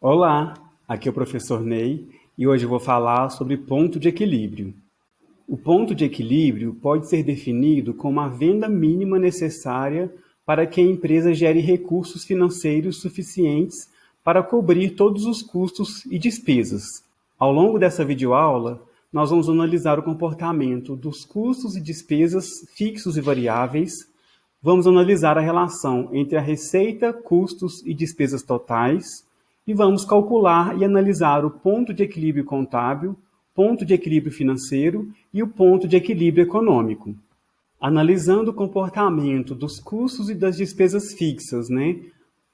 Olá, aqui é o professor Ney e hoje eu vou falar sobre ponto de equilíbrio. O ponto de equilíbrio pode ser definido como a venda mínima necessária para que a empresa gere recursos financeiros suficientes para cobrir todos os custos e despesas. Ao longo dessa videoaula, nós vamos analisar o comportamento dos custos e despesas fixos e variáveis. Vamos analisar a relação entre a receita, custos e despesas totais e vamos calcular e analisar o ponto de equilíbrio contábil, ponto de equilíbrio financeiro e o ponto de equilíbrio econômico. Analisando o comportamento dos custos e das despesas fixas,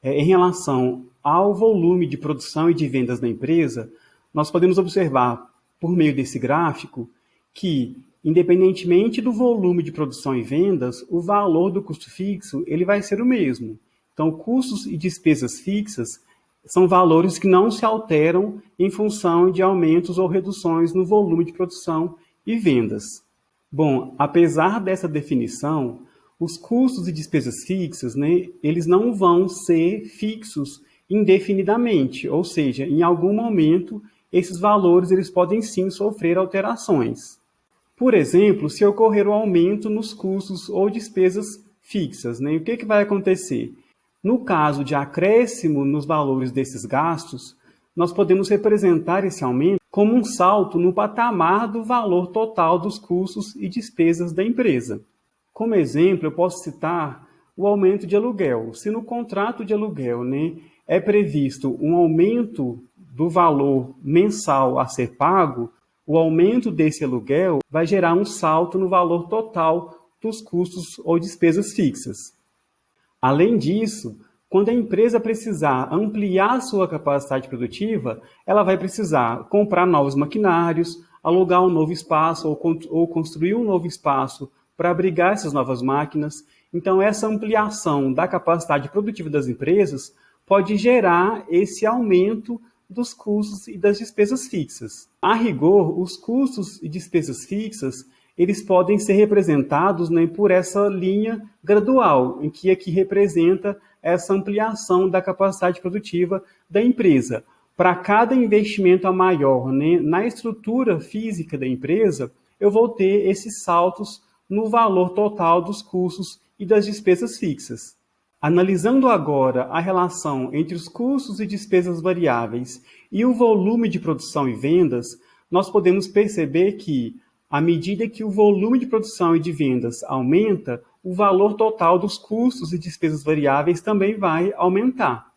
em relação ao volume de produção e de vendas da empresa, nós podemos observar, por meio desse gráfico, que, independentemente do volume de produção e vendas, o valor do custo fixo ele vai ser o mesmo. Então, custos e despesas fixas são valores que não se alteram em função de aumentos ou reduções no volume de produção e vendas. Bom, apesar dessa definição, os custos e despesas fixas, eles não vão ser fixos indefinidamente, ou seja, em algum momento esses valores eles podem sim sofrer alterações. Por exemplo, se ocorrer um aumento nos custos ou despesas fixas, o que vai acontecer? No caso de acréscimo nos valores desses gastos, nós podemos representar esse aumento como um salto no patamar do valor total dos custos e despesas da empresa. Como exemplo, eu posso citar o aumento de aluguel. Se no contrato de aluguel é previsto um aumento do valor mensal a ser pago, o aumento desse aluguel vai gerar um salto no valor total dos custos ou despesas fixas. Além disso, quando a empresa precisar ampliar sua capacidade produtiva, ela vai precisar comprar novos maquinários, alugar um novo espaço ou construir um novo espaço para abrigar essas novas máquinas. Então, essa ampliação da capacidade produtiva das empresas pode gerar esse aumento dos custos e das despesas fixas. A rigor, os custos e despesas fixas eles podem ser representados por essa linha gradual, em que aqui representa essa ampliação da capacidade produtiva da empresa. Para cada investimento a maior na estrutura física da empresa, eu vou ter esses saltos no valor total dos custos e das despesas fixas. Analisando agora a relação entre os custos e despesas variáveis e o volume de produção e vendas, nós podemos perceber que, à medida que o volume de produção e de vendas aumenta, o valor total dos custos e despesas variáveis também vai aumentar.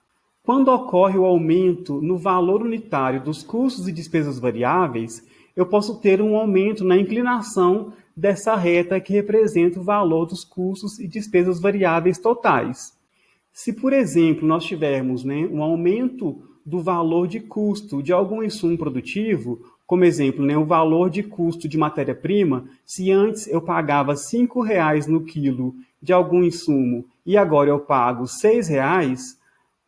Quando ocorre o aumento no valor unitário dos custos e despesas variáveis, eu posso ter um aumento na inclinação dessa reta que representa o valor dos custos e despesas variáveis totais. Se, por exemplo, nós tivermos um aumento do valor de custo de algum insumo produtivo, como exemplo, o valor de custo de matéria-prima, se antes eu pagava R$ 5,00 no quilo de algum insumo e agora eu pago R$ 6,00,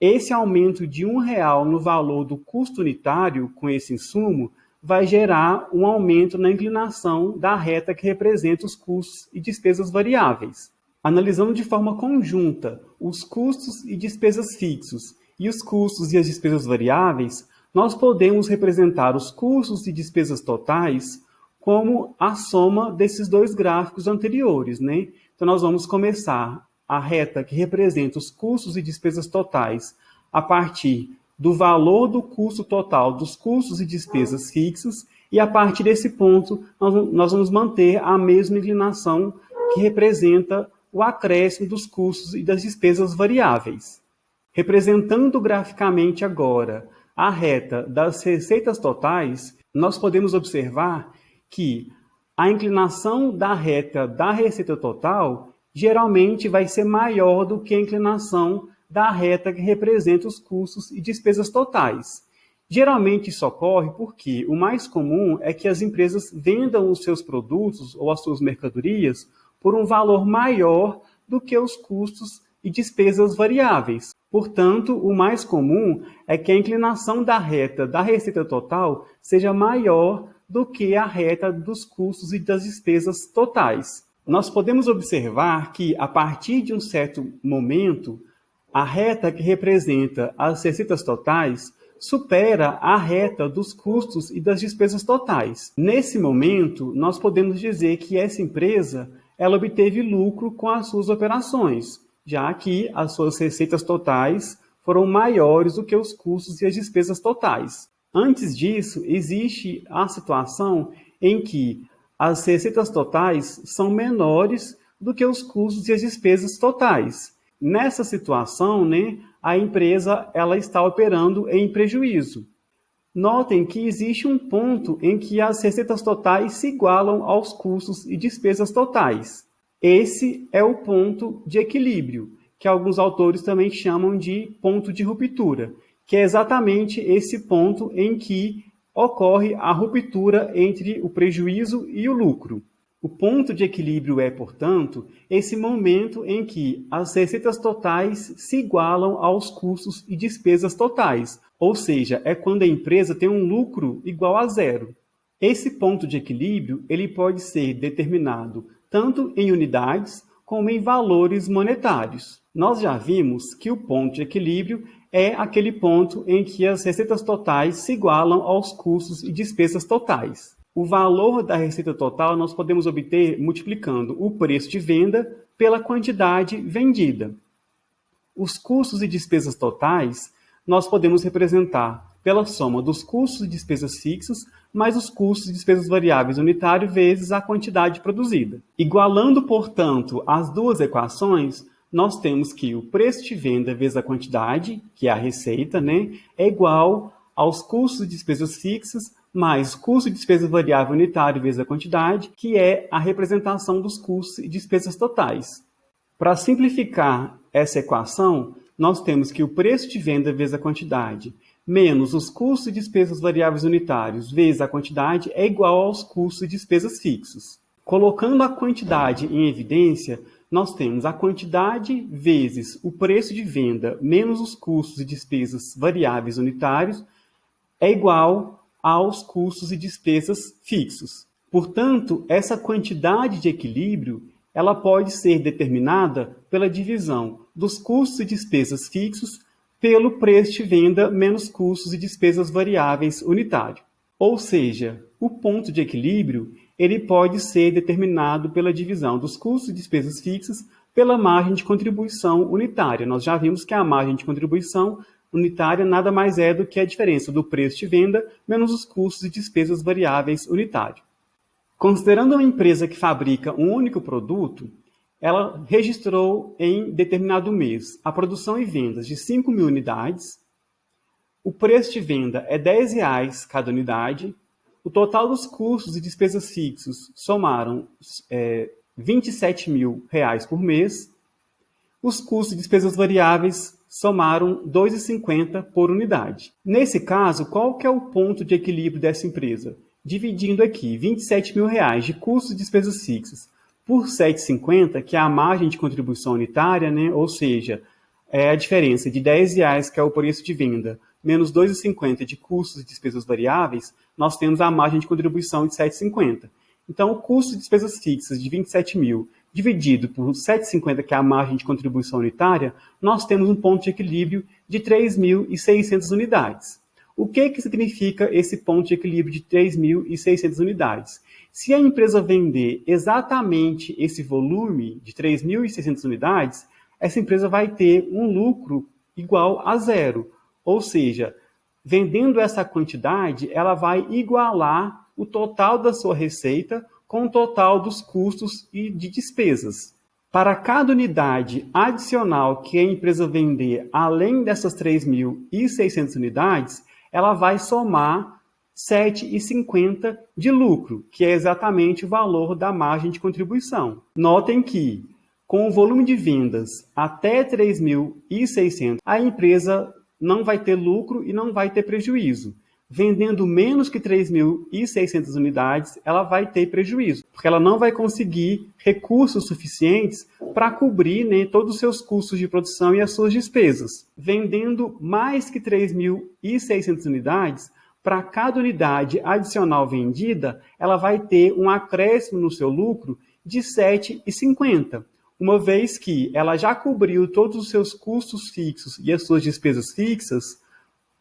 esse aumento de R$ 1,00 no valor do custo unitário com esse insumo vai gerar um aumento na inclinação da reta que representa os custos e despesas variáveis. Analisando de forma conjunta os custos e despesas fixos e os custos e as despesas variáveis, nós podemos representar os custos e despesas totais como a soma desses dois gráficos anteriores. Então, nós vamos começar a reta que representa os custos e despesas totais a partir do valor do custo total dos custos e despesas fixos e, a partir desse ponto, nós vamos manter a mesma inclinação que representa o acréscimo dos custos e das despesas variáveis. Representando graficamente agora a reta das receitas totais, nós podemos observar que a inclinação da reta da receita total geralmente vai ser maior do que a inclinação da reta que representa os custos e despesas totais. Geralmente isso ocorre porque o mais comum é que as empresas vendam os seus produtos ou as suas mercadorias por um valor maior do que os custos e despesas variáveis. Portanto, o mais comum é que a inclinação da reta da receita total seja maior do que a reta dos custos e das despesas totais. Nós podemos observar que, a partir de um certo momento, a reta que representa as receitas totais supera a reta dos custos e das despesas totais. Nesse momento, nós podemos dizer que essa empresa ela obteve lucro com as suas operações, já que as suas receitas totais foram maiores do que os custos e as despesas totais. Antes disso, existe a situação em que as receitas totais são menores do que os custos e as despesas totais. Nessa situação, a empresa ela está operando em prejuízo. Notem que existe um ponto em que as receitas totais se igualam aos custos e despesas totais. Esse é o ponto de equilíbrio, que alguns autores também chamam de ponto de ruptura, que é exatamente esse ponto em que ocorre a ruptura entre o prejuízo e o lucro. O ponto de equilíbrio é, portanto, esse momento em que as receitas totais se igualam aos custos e despesas totais, ou seja, é quando a empresa tem um lucro igual a zero. Esse ponto de equilíbrio ele pode ser determinado tanto em unidades como em valores monetários. Nós já vimos que o ponto de equilíbrio é aquele ponto em que as receitas totais se igualam aos custos e despesas totais. O valor da receita total nós podemos obter multiplicando o preço de venda pela quantidade vendida. Os custos e despesas totais nós podemos representar pela soma dos custos e despesas fixos mais os custos e despesas variáveis unitários vezes a quantidade produzida. Igualando, portanto, as duas equações, nós temos que o preço de venda vezes a quantidade, que é a receita, é igual aos custos e despesas fixas mais custo e despesa variável unitário vezes a quantidade, que é a representação dos custos e despesas totais. Para simplificar essa equação, nós temos que o preço de venda vezes a quantidade menos os custos e despesas variáveis unitários vezes a quantidade é igual aos custos e despesas fixos. Colocando a quantidade em evidência, nós temos a quantidade vezes o preço de venda menos os custos e despesas variáveis unitários é igual aos custos e despesas fixos. Portanto, essa quantidade de equilíbrio ela pode ser determinada pela divisão dos custos e despesas fixos pelo preço de venda menos custos e despesas variáveis unitário. Ou seja, o ponto de equilíbrio ele pode ser determinado pela divisão dos custos e despesas fixas pela margem de contribuição unitária. Nós já vimos que a margem de contribuição unitária nada mais é do que a diferença do preço de venda menos os custos e despesas variáveis unitário. Considerando uma empresa que fabrica um único produto, ela registrou em determinado mês a produção e vendas de 5.000 unidades, o preço de venda é R$10 cada unidade, o total dos custos e despesas fixos somaram R$27.000 por mês, os custos e despesas variáveis somaram R$ 2,50 por unidade. Nesse caso, qual que é o ponto de equilíbrio dessa empresa? Dividindo aqui R$27.000 de custos e despesas fixas por R$ 7,50, que é a margem de contribuição unitária, ou seja, é a diferença de R$10, que é o preço de venda, menos R$ 2,50 de custos e despesas variáveis, nós temos a margem de contribuição de R$ 7,50. Então, o custo de despesas fixas de 27.000 dividido por 7,50, que é a margem de contribuição unitária, nós temos um ponto de equilíbrio de 3.600 unidades. O que significa esse ponto de equilíbrio de 3.600 unidades? Se a empresa vender exatamente esse volume de 3.600 unidades, essa empresa vai ter um lucro igual a zero. Ou seja, vendendo essa quantidade, ela vai igualar o total da sua receita com o total dos custos e de despesas. Para cada unidade adicional que a empresa vender, além dessas 3.600 unidades, ela vai somar R$ 7,50 de lucro, que é exatamente o valor da margem de contribuição. Notem que, com o volume de vendas até 3.600, a empresa não vai ter lucro e não vai ter prejuízo. Vendendo menos que 3.600 unidades, ela vai ter prejuízo, porque ela não vai conseguir recursos suficientes para cobrir todos os seus custos de produção e as suas despesas. Vendendo mais que 3.600 unidades, para cada unidade adicional vendida, ela vai ter um acréscimo no seu lucro de R$ 7,50, uma vez que ela já cobriu todos os seus custos fixos e as suas despesas fixas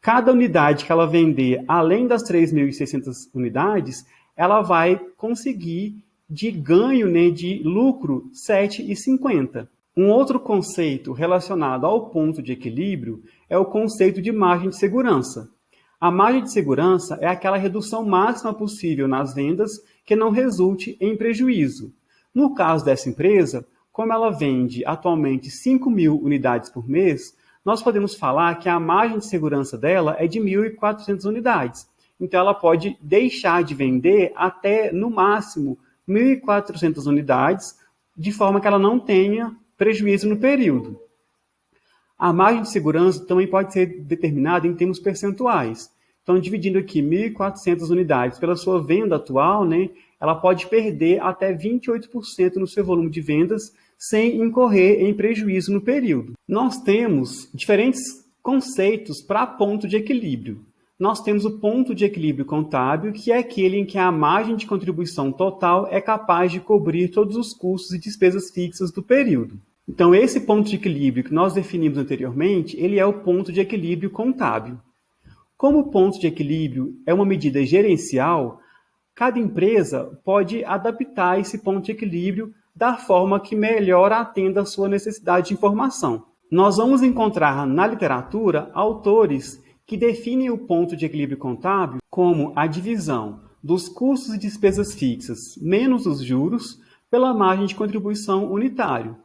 Cada unidade que ela vender além das 3.600 unidades, ela vai conseguir de ganho, né, de lucro, R$ 7,50. Um outro conceito relacionado ao ponto de equilíbrio é o conceito de margem de segurança. A margem de segurança é aquela redução máxima possível nas vendas que não resulte em prejuízo. No caso dessa empresa, como ela vende atualmente 5.000 unidades por mês, nós podemos falar que a margem de segurança dela é de 1.400 unidades. Então, ela pode deixar de vender até, no máximo, 1.400 unidades, de forma que ela não tenha prejuízo no período. A margem de segurança também pode ser determinada em termos percentuais. Então, dividindo aqui 1.400 unidades pela sua venda atual, né, ela pode perder até 28% no seu volume de vendas sem incorrer em prejuízo no período. Nós temos diferentes conceitos para ponto de equilíbrio. Nós temos o ponto de equilíbrio contábil, que é aquele em que a margem de contribuição total é capaz de cobrir todos os custos e despesas fixas do período. Então, esse ponto de equilíbrio que nós definimos anteriormente, ele é o ponto de equilíbrio contábil. Como o ponto de equilíbrio é uma medida gerencial, cada empresa pode adaptar esse ponto de equilíbrio da forma que melhor atenda a sua necessidade de informação. Nós vamos encontrar na literatura autores que definem o ponto de equilíbrio contábil como a divisão dos custos e despesas fixas menos os juros pela margem de contribuição unitário.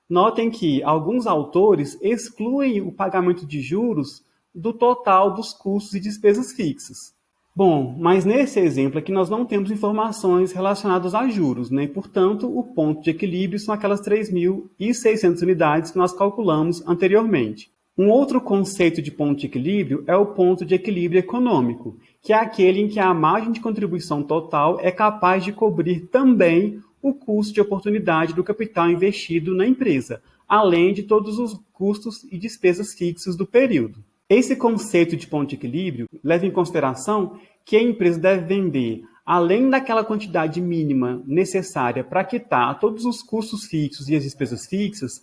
Notem que alguns autores excluem o pagamento de juros do total dos custos e despesas fixas. Bom, mas nesse exemplo aqui nós não temos informações relacionadas a juros, né? Portanto, o ponto de equilíbrio são aquelas 3.600 unidades que nós calculamos anteriormente. Um outro conceito de ponto de equilíbrio é o ponto de equilíbrio econômico, que é aquele em que a margem de contribuição total é capaz de cobrir também o custo de oportunidade do capital investido na empresa, além de todos os custos e despesas fixas do período. Esse conceito de ponto de equilíbrio leva em consideração que a empresa deve vender, além daquela quantidade mínima necessária para quitar todos os custos fixos e as despesas fixas,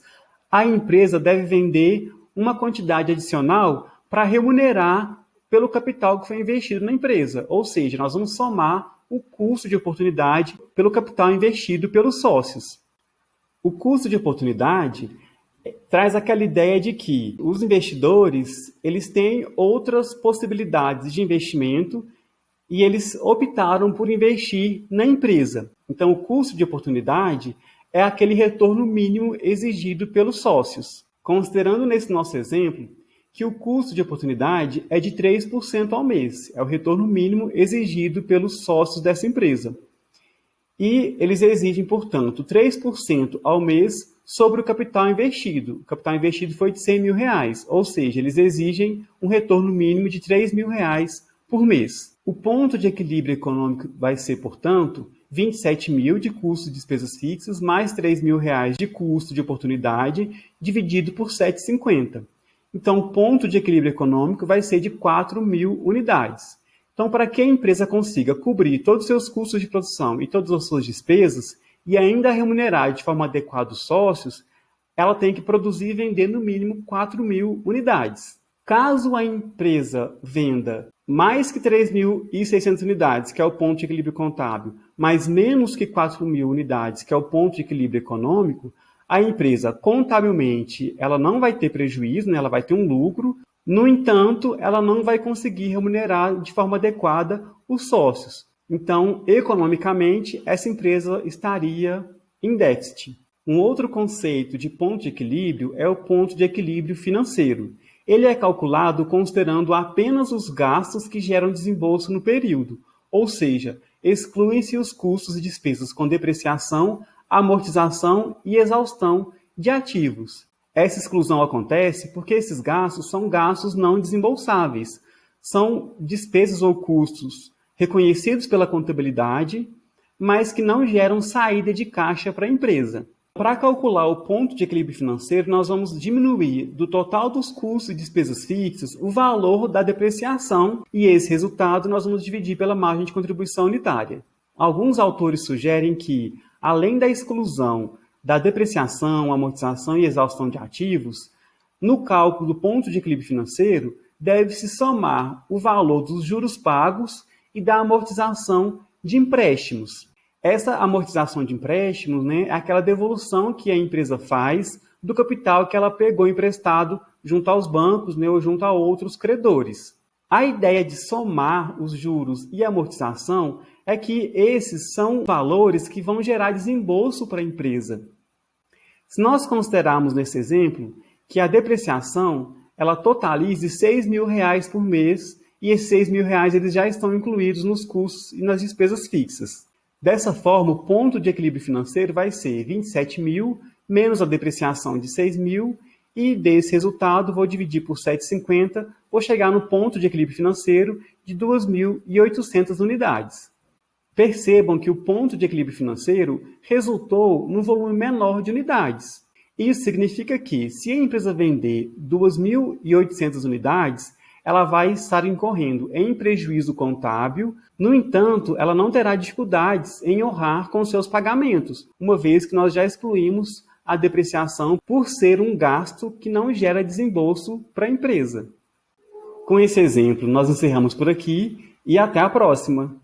a empresa deve vender uma quantidade adicional para remunerar pelo capital que foi investido na empresa. Ou seja, nós vamos somar o custo de oportunidade pelo capital investido pelos sócios. O custo de oportunidade traz aquela ideia de que os investidores eles têm outras possibilidades de investimento e eles optaram por investir na empresa. Então, o custo de oportunidade é aquele retorno mínimo exigido pelos sócios. Considerando nesse nosso exemplo que o custo de oportunidade é de 3% ao mês, é o retorno mínimo exigido pelos sócios dessa empresa. E eles exigem, portanto, 3% ao mês sobre o capital investido. O capital investido foi de R$100.000, ou seja, eles exigem um retorno mínimo de R$3.000 por mês. O ponto de equilíbrio econômico vai ser, portanto, 27.000 de custo de despesas fixas mais R$3.000 de custo de oportunidade dividido por 7,50. Então, o ponto de equilíbrio econômico vai ser de 4.000 unidades. Então, para que a empresa consiga cobrir todos os seus custos de produção e todas as suas despesas e ainda remunerar de forma adequada os sócios, ela tem que produzir e vender no mínimo 4.000 unidades. Caso a empresa venda mais que 3.600 unidades, que é o ponto de equilíbrio contábil, mas menos que 4.000 unidades, que é o ponto de equilíbrio econômico, a empresa, contabilmente, ela não vai ter prejuízo, né? Ela vai ter um lucro. No entanto, ela não vai conseguir remunerar de forma adequada os sócios. Então, economicamente, essa empresa estaria em déficit. Um outro conceito de ponto de equilíbrio é o ponto de equilíbrio financeiro. Ele é calculado considerando apenas os gastos que geram desembolso no período, ou seja, excluem-se os custos e despesas com depreciação, amortização e exaustão de ativos. Essa exclusão acontece porque esses gastos são gastos não desembolsáveis. São despesas ou custos reconhecidos pela contabilidade, mas que não geram saída de caixa para a empresa. Para calcular o ponto de equilíbrio financeiro, nós vamos diminuir do total dos custos e despesas fixas o valor da depreciação e esse resultado nós vamos dividir pela margem de contribuição unitária. Alguns autores sugerem que, além da exclusão da depreciação, amortização e exaustão de ativos, no cálculo do ponto de equilíbrio financeiro, deve-se somar o valor dos juros pagos e da amortização de empréstimos. Essa amortização de empréstimos, né, é aquela devolução que a empresa faz do capital que ela pegou emprestado junto aos bancos, né, ou junto a outros credores. A ideia de somar os juros e a amortização é que esses são valores que vão gerar desembolso para a empresa. Se nós considerarmos nesse exemplo que a depreciação ela totalize R$6.000 por mês e esses R$6.000 eles já estão incluídos nos custos e nas despesas fixas. Dessa forma, o ponto de equilíbrio financeiro vai ser 27.000 menos a depreciação de 6.000 e desse resultado vou dividir por 7,50, vou chegar no ponto de equilíbrio financeiro de 2.800 unidades. Percebam que o ponto de equilíbrio financeiro resultou num volume menor de unidades. Isso significa que, se a empresa vender 2.800 unidades, ela vai estar incorrendo em prejuízo contábil. No entanto, ela não terá dificuldades em honrar com seus pagamentos, uma vez que nós já excluímos a depreciação por ser um gasto que não gera desembolso para a empresa. Com esse exemplo, nós encerramos por aqui e até a próxima!